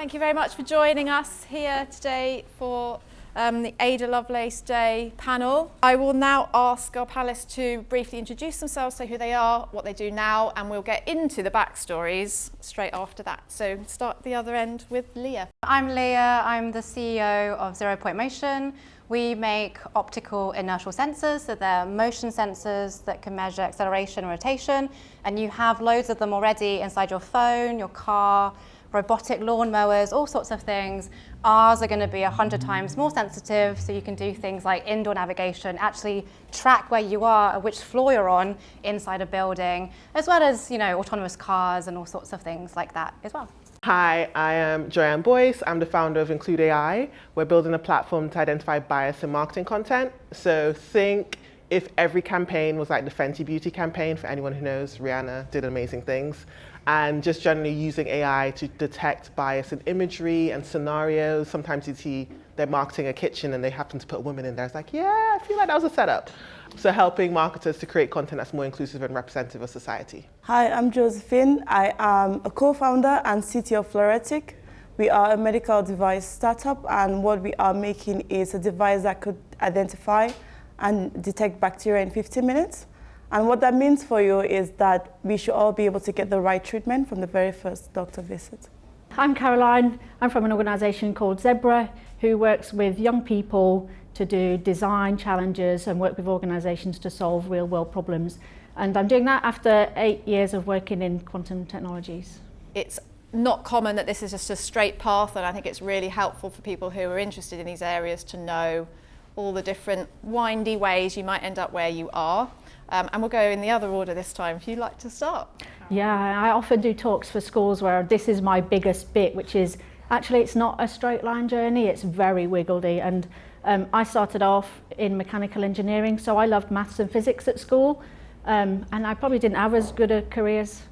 Thank you very much for joining us here today for the Ada Lovelace Day panel. I will now ask our panellists to briefly introduce themselves, say who they are, what they do now, and we'll get into the backstories straight after that. So start at the other end with Leah. I'm Leah, I'm the CEO of 0 Point Motion. We make optical inertial sensors, so they're motion sensors that can measure acceleration and rotation, and you have loads of them already inside your phone, your car, robotic lawnmowers, all sorts of things. Ours are going to be 100 times more sensitive, so you can do things like indoor navigation, actually track where you are, which floor you're on inside a building, as well as, autonomous cars and all sorts of things like that as well. Hi, I am Joyann Boyce. I'm the founder of Inclued AI. We're building a platform to identify bias in marketing content. So think if every campaign was like the Fenty Beauty campaign, for anyone who knows, Rihanna did amazing things. And just generally using AI to detect bias in imagery and scenarios. Sometimes you see they're marketing a kitchen and they happen to put a woman in there. It's like, yeah, I feel like that was a setup. So helping marketers to create content that's more inclusive and representative of society. Hi, I'm Josephine. I am a co-founder and CTO of Fluoretiq. We are a medical device startup, and what we are making is a device that could identify and detect bacteria in 15 minutes. And what that means for you is that we should all be able to get the right treatment from the very first doctor visit. I'm Caroline. I'm from an organisation called Zebera, who works with young people to do design challenges and work with organisations to solve real-world problems. And I'm doing that after 8 years of working in quantum technologies. It's not common that this is just a straight path, and I think it's really helpful for people who are interested in these areas to know all the different windy ways you might end up where you are. And we'll go in the other order this time, if you'd like to start. Yeah, I often do talks for schools where this is my biggest bit, which is actually it's not a straight line journey, it's very wiggledy. And I started off in mechanical engineering, so I loved maths and physics at school. And I probably didn't have as good a careers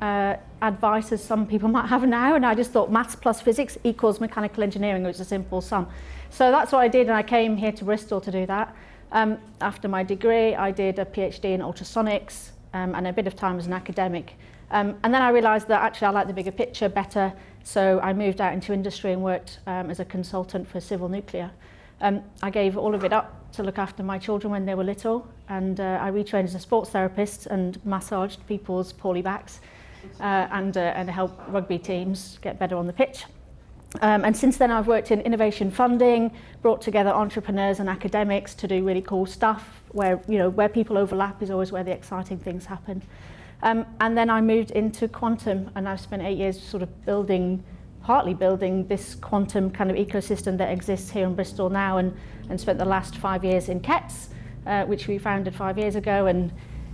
advice as some people might have now. And I just thought maths plus physics equals mechanical engineering, it was a simple sum. So that's what I did, and I came here to Bristol to do that. After my degree, I did a PhD in ultrasonics and a bit of time as an academic. And then I realised that actually I like the bigger picture better, so I moved out into industry and worked as a consultant for civil nuclear. I gave all of it up to look after my children when they were little, and I retrained as a sports therapist and massaged people's poorly backs and helped rugby teams get better on the pitch. And since then I've worked in innovation funding, brought together entrepreneurs and academics to do really cool stuff where people overlap is always where the exciting things happen. And then I moved into quantum, and I've spent 8 years sort of partly building this quantum kind of ecosystem that exists here in Bristol now, and spent the last 5 years in KETS, which we founded 5 years ago, and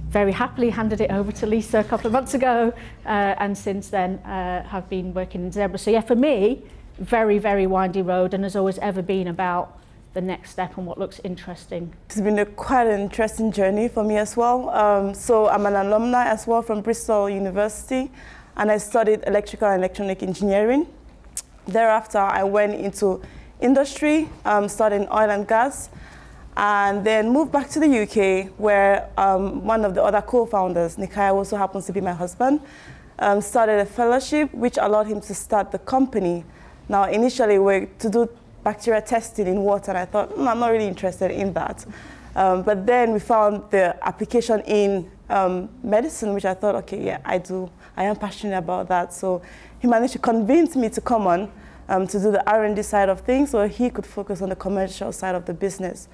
very happily handed it over to Lisa a couple of months ago, and since then have been working in Zebera. So yeah, for me, very, very windy road, and has always ever been about the next step and what looks interesting. It's been quite an interesting journey for me as well. So I'm an alumni as well from Bristol University, and I studied electrical and electronic engineering. Thereafter, I went into industry, studying oil and gas, and then moved back to the UK, where one of the other co-founders, Nikai, also happens to be my husband, started a fellowship which allowed him to start the company. Now, initially, we were to do bacteria testing in water, and I thought, I'm not really interested in that. But then we found the application in medicine, which I thought, okay, yeah, I am passionate about that. So he managed to convince me to come on to do the R&D side of things, so he could focus on the commercial side of the business.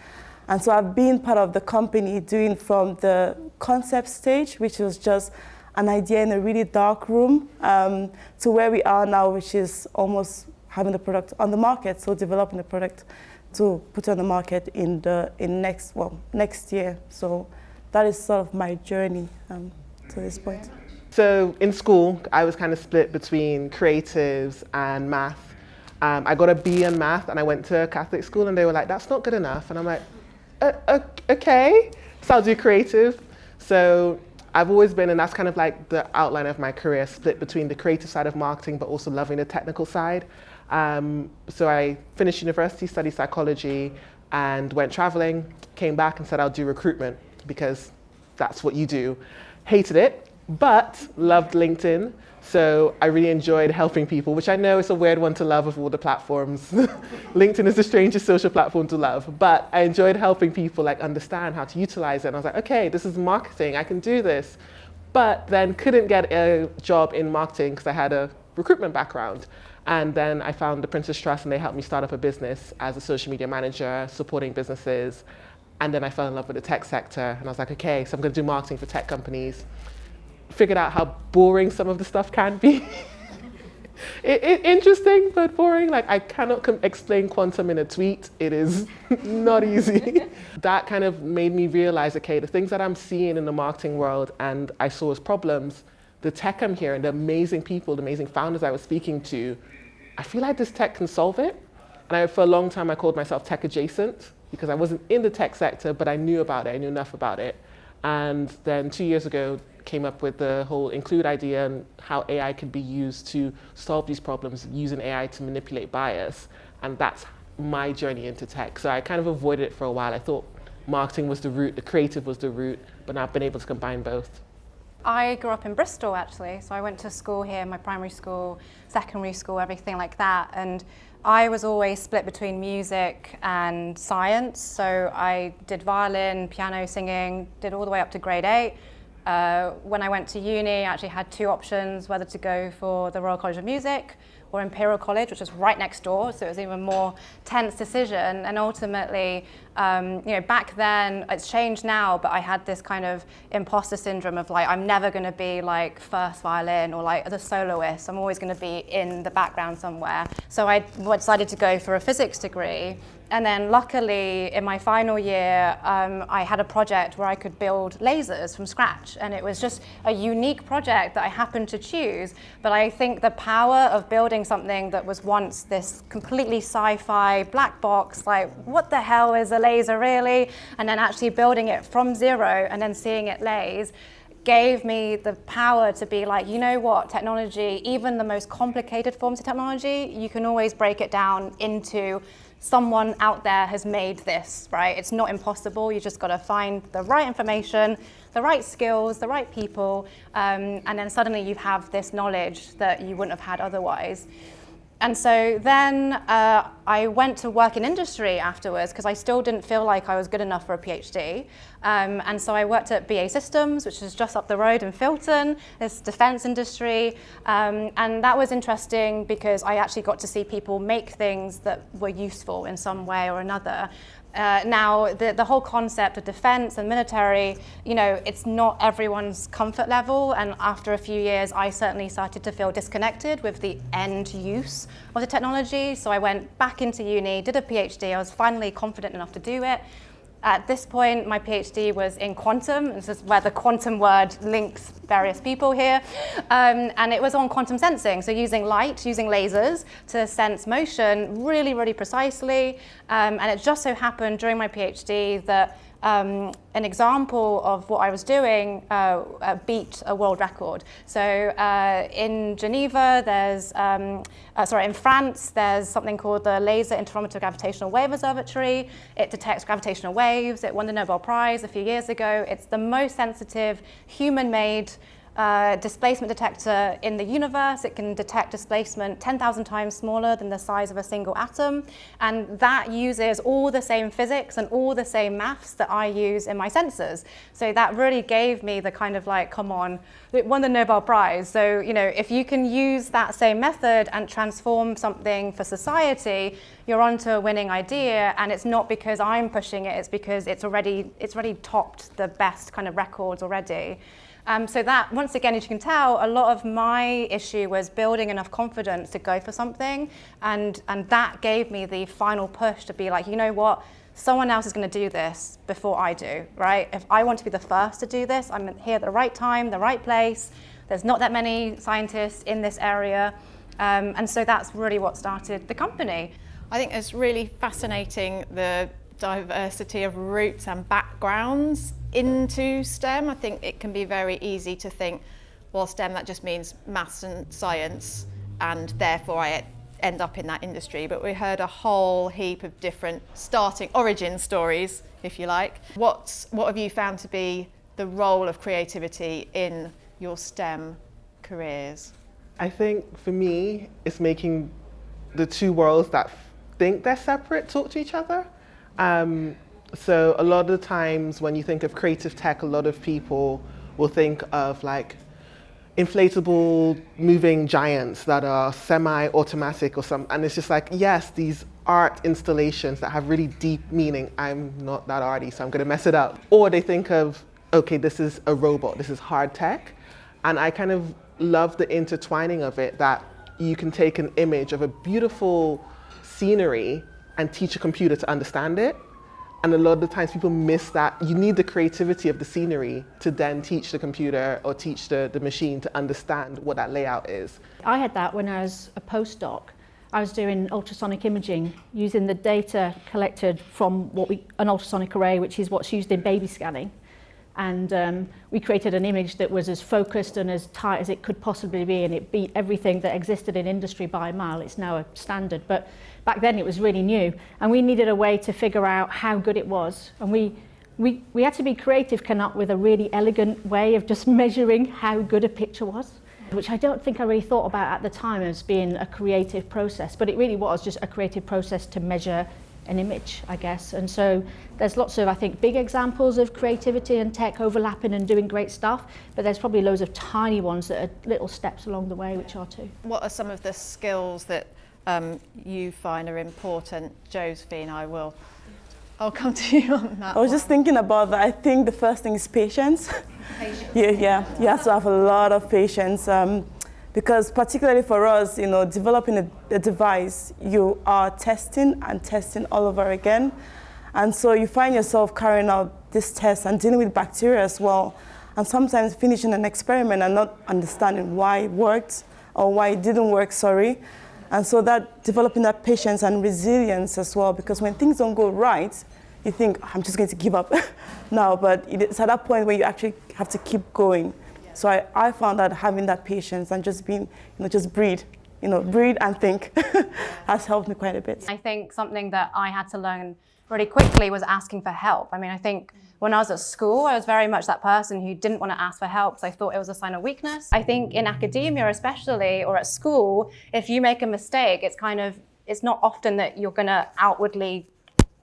And so I've been part of the company doing from the concept stage, which was just an idea in a really dark room, to where we are now, which is almost having the product on the market, so developing the product to put on the market in next year. So that is sort of my journey to this point. So in school, I was kind of split between creatives and math. I got a B in math, and I went to a Catholic school, and they were like, that's not good enough. And I'm like, okay, so I'll do creative. So I've always been, and that's kind of like the outline of my career, split between the creative side of marketing, but also loving the technical side. So I finished university, studied psychology, and went traveling, came back and said I'll do recruitment because that's what you do. Hated it, but loved LinkedIn. So I really enjoyed helping people, which I know is a weird one to love of all the platforms. LinkedIn is the strangest social platform to love, but I enjoyed helping people like understand how to utilize it. And I was like, okay, this is marketing, I can do this. But then couldn't get a job in marketing because I had a recruitment background. And then I found the Princess Trust and they helped me start up a business as a social media manager, supporting businesses. And then I fell in love with the tech sector and I was like, okay, so I'm gonna do marketing for tech companies. Figured out how boring some of the stuff can be. Interesting, but boring. Like I cannot explain quantum in a tweet. It is not easy. That kind of made me realize, okay, the things that I'm seeing in the marketing world and I saw as problems, the tech I'm hearing, the amazing people, the amazing founders I was speaking to, I feel like this tech can solve it. And for a long time, I called myself tech adjacent because I wasn't in the tech sector, but I knew about it, I knew enough about it. And then 2 years ago, came up with the whole Include idea and how AI could be used to solve these problems using AI to manipulate bias. And that's my journey into tech. So I kind of avoided it for a while. I thought marketing was the route, the creative was the route, but now I've been able to combine both. I grew up in Bristol actually, so I went to school here, my primary school, secondary school, everything like that. And I was always split between music and science. So I did violin, piano, singing, did all the way up to grade 8. When I went to uni, I actually had two options, whether to go for the Royal College of Music or Imperial College, which was right next door, so it was an even more tense decision. And ultimately, back then, it's changed now, but I had this kind of imposter syndrome of like, I'm never gonna be like first violin or like the soloist. I'm always gonna be in the background somewhere. So I decided to go for a physics degree. And then luckily, in my final year, I had a project where I could build lasers from scratch. And it was just a unique project that I happened to choose. But I think the power of building something that was once this completely sci-fi black box, like what the hell is a laser really? And then actually building it from zero and then seeing it laze gave me the power to be like, you know what, technology, even the most complicated forms of technology, you can always break it down into someone out there has made this, right? It's not impossible. You just got to find the right information, the right skills, the right people, and then suddenly you have this knowledge that you wouldn't have had otherwise. And so then I went to work in industry afterwards because I still didn't feel like I was good enough for a PhD. And so I worked at BAE Systems, which is just up the road in Filton, this defense industry. And that was interesting because I actually got to see people make things that were useful in some way or another. Now, the whole concept of defense and military, it's not everyone's comfort level. And after a few years, I certainly started to feel disconnected with the end use of the technology. So I went back into uni, did a PhD. I was finally confident enough to do it. At this point, my PhD was in quantum. This is where the quantum word links various people here. And it was on quantum sensing, so using light, using lasers to sense motion really, really precisely. And it just so happened during my PhD that an example of what I was doing beat a world record. So in Geneva, in France, there's something called the Laser Interferometer Gravitational Wave Observatory. It detects gravitational waves. It won the Nobel Prize a few years ago. It's the most sensitive human-made displacement detector in the universe. It can detect displacement 10,000 times smaller than the size of a single atom. And that uses all the same physics and all the same maths that I use in my sensors. So that really gave me the kind of like, come on, it won the Nobel Prize. So, if you can use that same method and transform something for society, you're onto a winning idea. And it's not because I'm pushing it, it's because it's already topped the best kind of records already. So that, once again, as you can tell, a lot of my issue was building enough confidence to go for something. And that gave me the final push to be like, you know what, someone else is going to do this before I do, right? If I want to be the first to do this, I'm here at the right time, the right place. There's not that many scientists in this area. And so that's really what started the company. I think it's really fascinating, the diversity of roots and backgrounds into STEM. I think it can be very easy to think, well, STEM, that just means maths and science, and therefore I end up in that industry. But we heard a whole heap of different starting origin stories, if you like. What have you found to be the role of creativity in your STEM careers? I think for me, it's making the two worlds that think they're separate talk to each other. So a lot of the times when you think of creative tech, a lot of people will think of like inflatable moving giants that are semi-automatic or something. And it's just like, yes, these art installations that have really deep meaning. I'm not that arty, so I'm gonna mess it up. Or they think of, okay, this is a robot, this is hard tech. And I kind of love the intertwining of it, that you can take an image of a beautiful scenery and teach a computer to understand it. And a lot of the times people miss that. You need the creativity of the scenery to then teach the computer or teach the machine to understand what that layout is. I had that when I was a postdoc. I was doing ultrasonic imaging using the data collected from an ultrasonic array, which is what's used in baby scanning. And we created an image that was as focused and as tight as it could possibly be, and it beat everything that existed in industry by a mile. It's now a standard, but back then it was really new, and we needed a way to figure out how good it was. And we had to be creative, come up with a really elegant way of just measuring how good a picture was, which I don't think I really thought about at the time as being a creative process, but it really was just a creative process to measure an image, I guess. And so there's lots of, I think, big examples of creativity and tech overlapping and doing great stuff, but there's probably loads of tiny ones that are little steps along the way, which are too. What are some of the skills that you find are important? Josephine, I'll come to you on that. I was just thinking about that. I think the first thing is patience. Yeah, you have to have a lot of patience. Because particularly for us, developing a device, you are testing and testing all over again. And so you find yourself carrying out this test and dealing with bacteria as well. And sometimes finishing an experiment and not understanding why it worked or why it didn't work, And so that developing that patience and resilience as well, because when things don't go right, you think, I'm just going to give up now. But it's at that point where you actually have to keep going. So I found that having that patience and just being, just breathe and think has helped me quite a bit. I think something that I had to learn really quickly was asking for help. I mean, I think when I was at school, I was very much that person who didn't want to ask for help because I thought it was a sign of weakness. I think in academia especially, or at school, if you make a mistake, it's not often that you're going to outwardly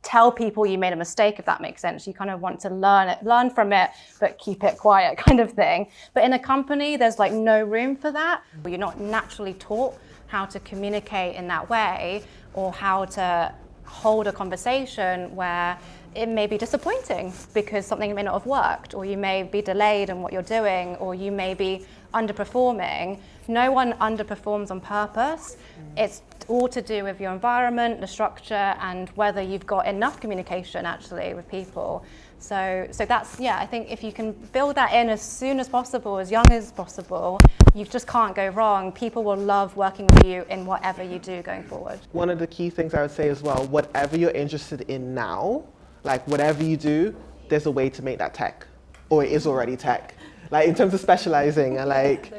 tell people you made a mistake, if that makes sense. You kind of want to learn from it, but keep it quiet kind of thing. But in a company, there's like no room for that. You're not naturally taught how to communicate in that way or how to hold a conversation where it may be disappointing because something may not have worked, or you may be delayed in what you're doing, or you may be underperforming. No one underperforms on purpose. It's all to do with your environment, the structure, and whether you've got enough communication actually with people. So that's, I think if you can build that in as soon as possible, as young as possible, you just can't go wrong. People will love working with you in whatever you do going forward. One of the key things I would say as well, whatever you're interested in now, like whatever you do, there's a way to make that tech, or it is already tech. Like in terms of specializing, and like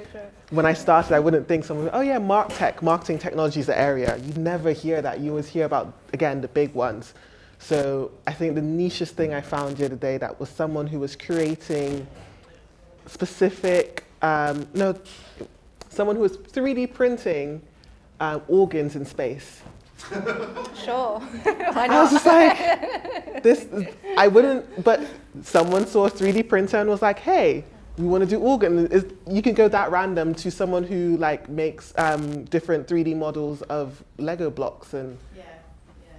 when I started, I wouldn't think someone, oh yeah, marketing technology is the area. You'd never hear that. You always hear about, again, the big ones. So I think the nichest thing I found the other day, that was someone who was creating specific, someone who was 3D printing organs in space. Sure. I was just like, I wouldn't, but someone saw a 3D printer and was like, hey, we want to do organs. You can go that random to someone who like makes different 3D models of Lego blocks, and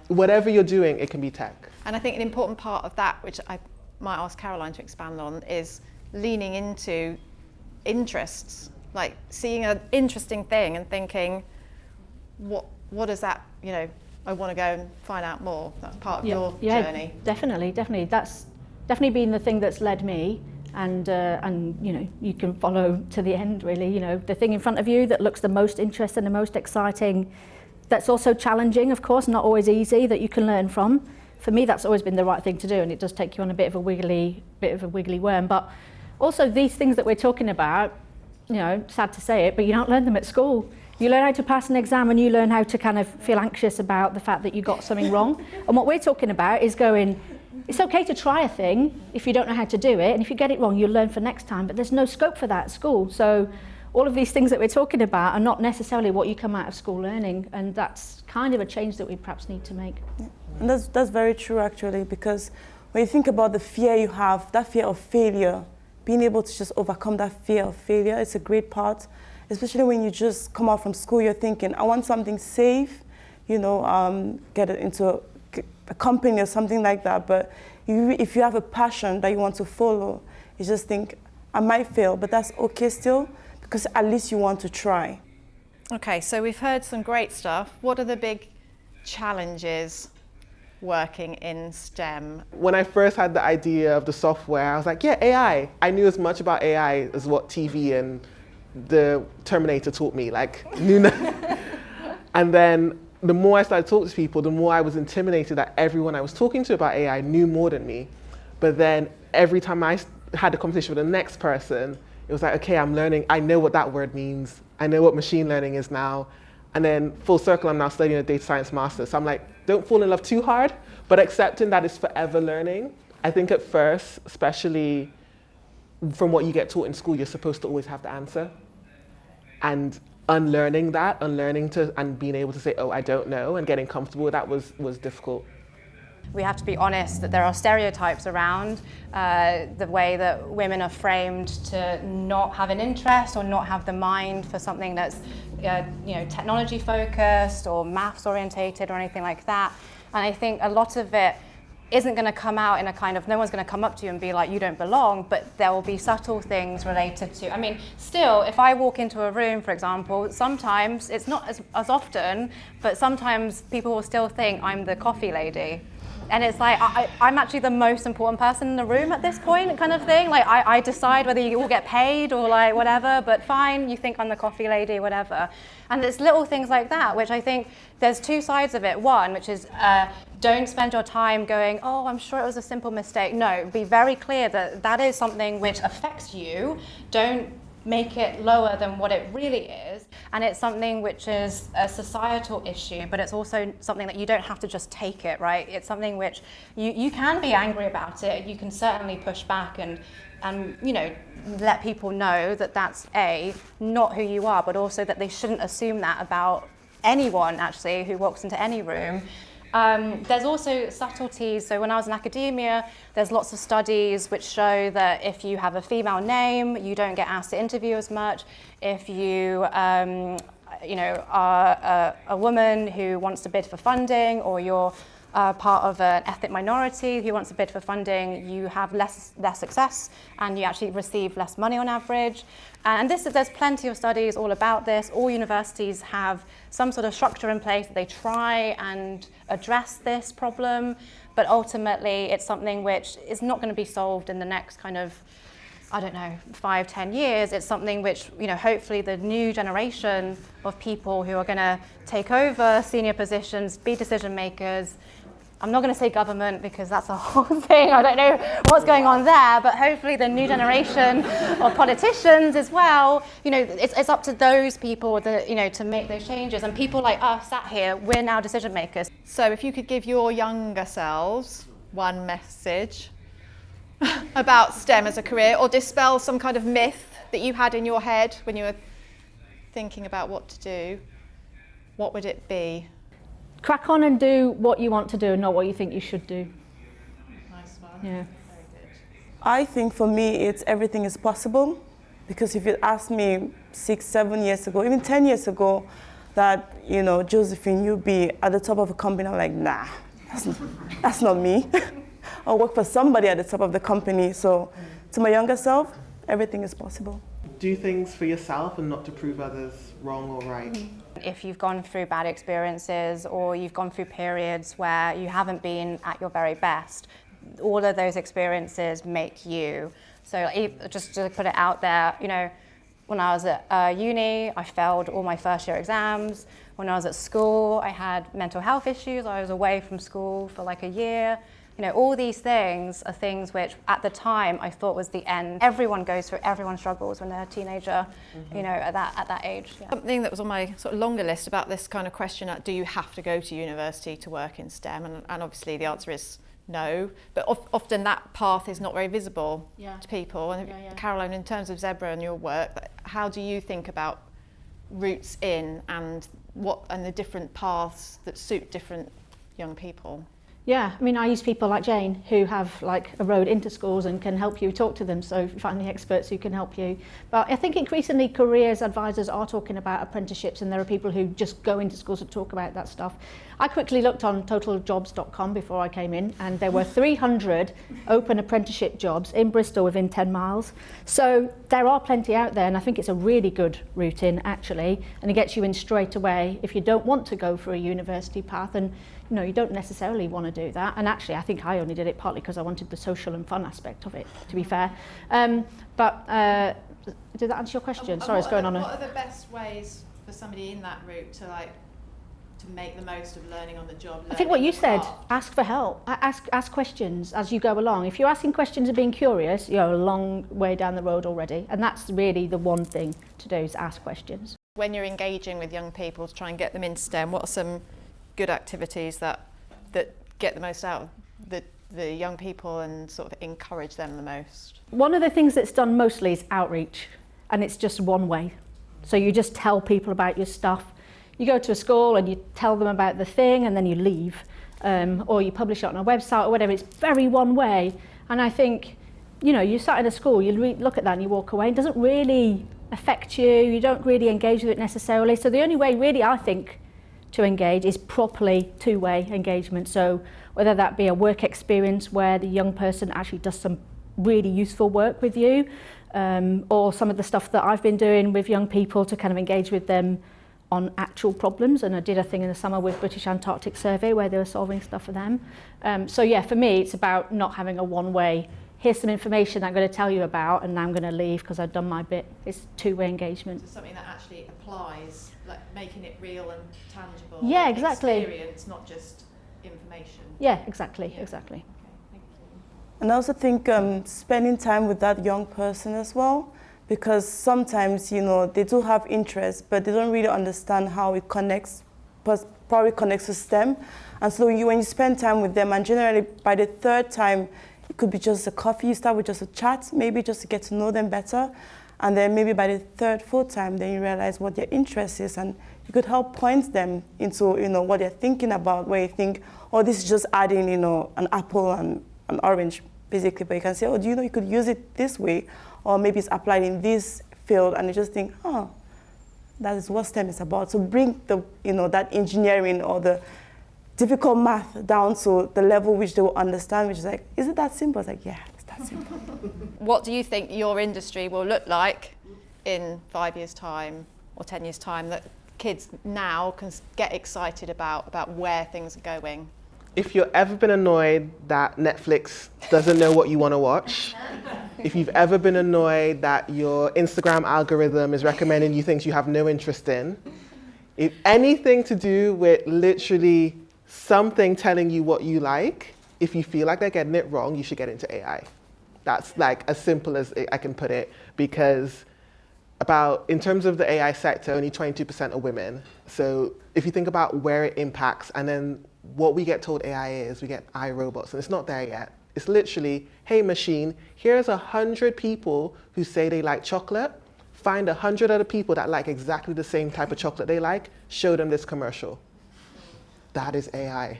whatever you're doing, it can be tech. And I think an important part of that, which I might ask Caroline to expand on, is leaning into interests, like seeing an interesting thing and thinking, what is that, I want to go and find out more. That's part of your journey. Definitely. That's definitely been the thing that's led me, and you can follow to the end really. The thing in front of you that looks the most interesting, the most exciting, that's also challenging, of course, not always easy, that you can learn from. For me, that's always been the right thing to do, and it does take you on a bit of a wiggly worm. But also these things that we're talking about, sad to say it, but you don't learn them at school. You learn how to pass an exam, and you learn how to kind of feel anxious about the fact that you got something wrong. And what we're talking about is going, It's okay to try a thing if you don't know how to do it, and if you get it wrong, you'll learn for next time, but there's no scope for that at school. So all of these things that we're talking about are not necessarily what you come out of school learning, and that's kind of a change that we perhaps need to make. Yeah. And that's very true, actually, because when you think about the fear you have, that fear of failure, being able to just overcome that fear of failure, it's a great part, especially when you just come out from school, you're thinking, I want something safe, get it into a company or something like that. But if you have a passion that you want to follow, you just think, I might fail, but that's okay still, because at least you want to try. Okay, so we've heard some great stuff. What are the big challenges working in STEM? When I first had the idea of the software, I was like, yeah, AI. I knew as much about AI as what TV and the Terminator taught me, and then the more I started talking to people, the more I was intimidated that everyone I was talking to about AI knew more than me. But then every time I had a conversation with the next person, it was like, okay, I'm learning, I know what that word means. I know what machine learning is now. And then full circle, I'm now studying a data science master. So I'm like, don't fall in love too hard, but accepting that it's forever learning. I think at first, especially from what you get taught in school, you're supposed to always have the answer. And unlearning to, and being able to say, oh, I don't know, and getting comfortable with that was difficult. We have to be honest that there are stereotypes around the way that women are framed to not have an interest or not have the mind for something that's technology focused or maths orientated or anything like that. And I think a lot of it isn't going to come out in a kind of, no one's going to come up to you and be like, you don't belong, but there will be subtle things related to, still, if I walk into a room, for example, sometimes, it's not as often, but sometimes people will still think I'm the coffee lady. And it's like, I'm actually the most important person in the room at this point, kind of thing. Like, I decide whether you all get paid or like whatever, but fine, you think I'm the coffee lady, whatever. And it's little things like that, which I think there's two sides of it. One, which is don't spend your time going, oh, I'm sure it was a simple mistake. No, be very clear that that is something which affects you. Don't make it lower than what it really is, and it's something which is a societal issue, but it's also something that you don't have to just take it, right? It's something which you can be angry about it, you can certainly push back and let people know that that's not who you are, but also that they shouldn't assume that about anyone actually who walks into any room. There's also subtleties. So when I was in academia, there's lots of studies which show that if you have a female name, you don't get asked to interview as much. If you are a woman who wants to bid for funding, or you're part of an ethnic minority who wants to bid for funding, you have less success and you actually receive less money on average. And there's plenty of studies all about this. All universities have some sort of structure in place that they try and address this problem, but ultimately it's something which is not going to be solved in the next kind of, 5-10 years. It's something which, hopefully the new generation of people who are going to take over senior positions, be decision makers. I'm not going to say government because that's a whole thing. I don't know what's going on there, but hopefully the new generation of politicians as well, it's up to those people that, to make those changes. And people like us sat here, we're now decision makers. So if you could give your younger selves one message about STEM as a career, or dispel some kind of myth that you had in your head when you were thinking about what to do, what would it be? Crack on and do what you want to do and not what you think you should do. Nice one. Yeah. Very good. I think for me, it's everything is possible. Because if you asked me 6-7 years ago, even 10 years ago, that, Josephine, you'll be at the top of a company, I'm like, nah, that's not me. I'll work for somebody at the top of the company. So to my younger self, everything is possible. Do things for yourself and not to prove others wrong or right. If you've gone through bad experiences or you've gone through periods where you haven't been at your very best, all of those experiences make you. So just to put it out there, when I was at uni, I failed all my first year exams. When I was at school, I had mental health issues. I was away from school for like a year. All these things are things which at the time I thought was the end. Everyone goes through, everyone struggles when they're a teenager, at that age. Yeah. Something that was on my sort of longer list about this kind of question, do you have to go to university to work in STEM? And obviously the answer is know, but often that path is not very visible to people. And Caroline, in terms of Zebera and your work, how do you think about routes in and the different paths that suit different young people? Yeah, I mean, I use people like Jane who have like a road into schools and can help you talk to them, so find the experts who can help you. But I think increasingly careers advisors are talking about apprenticeships, and there are people who just go into schools to talk about that stuff. I quickly looked on totaljobs.com before I came in, and there were 300 open apprenticeship jobs in Bristol within 10 miles. So there are plenty out there, and I think it's a really good route in actually, and it gets you in straight away if you don't want to go for a university path. And you don't necessarily want to do that. And actually, I think I only did it partly because I wanted the social and fun aspect of it, to be fair. But did that answer your question? Sorry, it's going on. What are the best ways for somebody in that route to make the most of learning on the job? I think what you said, ask for help. Ask questions as you go along. If you're asking questions and being curious, you're a long way down the road already. And that's really the one thing to do, is ask questions. When you're engaging with young people to try and get them into STEM, what are some good activities that get the most out of the young people and sort of encourage them the most? One of the things that's done mostly is outreach, and it's just one way. So you just tell people about your stuff. You go to a school and you tell them about the thing, and then you leave, or you publish it on a website or whatever. It's very one way. And I think, you sat in a school, you look at that and you walk away. It doesn't really affect you. You don't really engage with it necessarily. So the only way really, I think, to engage is properly two-way engagement. So whether that be a work experience where the young person actually does some really useful work with you, or some of the stuff that I've been doing with young people to kind of engage with them on actual problems. And I did a thing in the summer with British Antarctic Survey where they were solving stuff for them. So yeah, for me, it's about not having a one-way, here's some information I'm going to tell you about and now I'm going to leave because I've done my bit. It's two-way engagement. So something that actually applies, like making it real and tangible. Yeah, exactly. Experience, not just information. Yeah, exactly. Okay, thank you. And I also think spending time with that young person as well, because sometimes, they do have interest, but they don't really understand how it connects, probably connects to STEM. And so when you spend time with them, and generally by the third time, it could be just a coffee, you start with just a chat, maybe just to get to know them better. And then maybe by the third, fourth time, then you realize what their interest is, and you could help point them into, what they're thinking about, where you think, oh, this is just adding, an apple and an orange, basically. But you can say, oh, do you know you could use it this way? Or maybe it's applied in this field, and you just think, oh, that is what STEM is about. So bring the, that engineering or the difficult math down to the level which they will understand, which is like, is it that simple? It's like, yeah, it's that simple. What do you think your industry will look like in 5 years' time or 10 years' time that kids now can get excited about where things are going? If you've ever been annoyed that Netflix doesn't know what you want to watch, if you've ever been annoyed that your Instagram algorithm is recommending you things you have no interest in, if anything to do with literally something telling you what you like, if you feel like they're getting it wrong, you should get into AI. That's like as simple as I can put it, because in terms of the AI sector, only 22% are women. So if you think about where it impacts, and then what we get told AI is, we get iRobots, and it's not there yet. It's literally, hey machine, here's 100 people who say they like chocolate, find 100 other people that like exactly the same type of chocolate they like, show them this commercial. That is AI.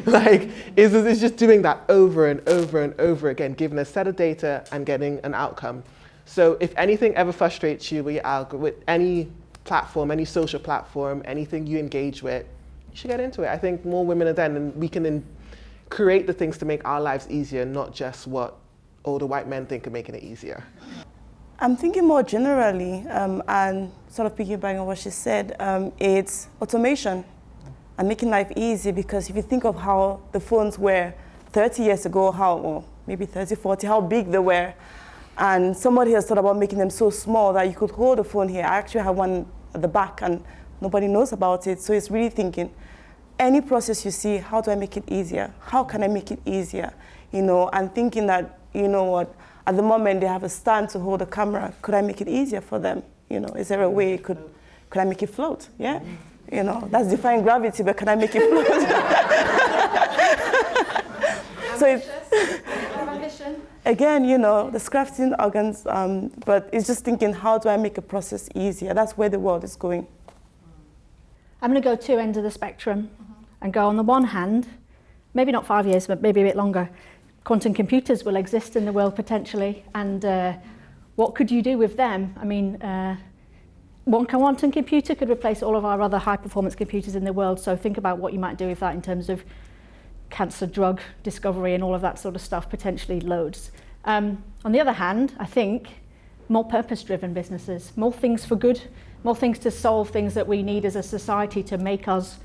It's just doing that over and over and over again, giving a set of data and getting an outcome. So if anything ever frustrates you with any platform, any social platform, anything you engage with, you should get into it. I think more women are then, and we can then create the things to make our lives easier, not just what older white men think of making it easier. I'm thinking more generally, and sort of piggybacking on what she said, it's automation and making life easy, because if you think of how the phones were 30 years ago, or maybe 30, 40, how big they were, and somebody has thought about making them so small that you could hold the phone here. I actually have one at the back and nobody knows about it. So it's really thinking, any process you see, how do I make it easier? How can I make it easier? And thinking that, what, at the moment they have a stand to hold a camera, could I make it easier for them? Is there a way, could I make it float? Yeah? That's defying gravity, but can I make it float? So again, you know, the crafting organs, but it's just thinking, how do I make a process easier? That's where the world is going. I'm going to go two ends of the spectrum and go on the one hand, maybe not 5 years, but maybe a bit longer, quantum computers will exist in the world potentially, and what could you do with them? I mean, one quantum computer could replace all of our other high-performance computers in the world, so think about what you might do with that in terms of cancer drug discovery and all of that sort of stuff, potentially loads. On the other hand, I think more purpose-driven businesses, more things for good, more things to solve things that we need as a society to make us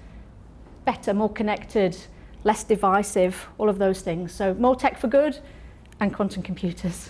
better, more connected, less divisive, all of those things. So more tech for good and quantum computers.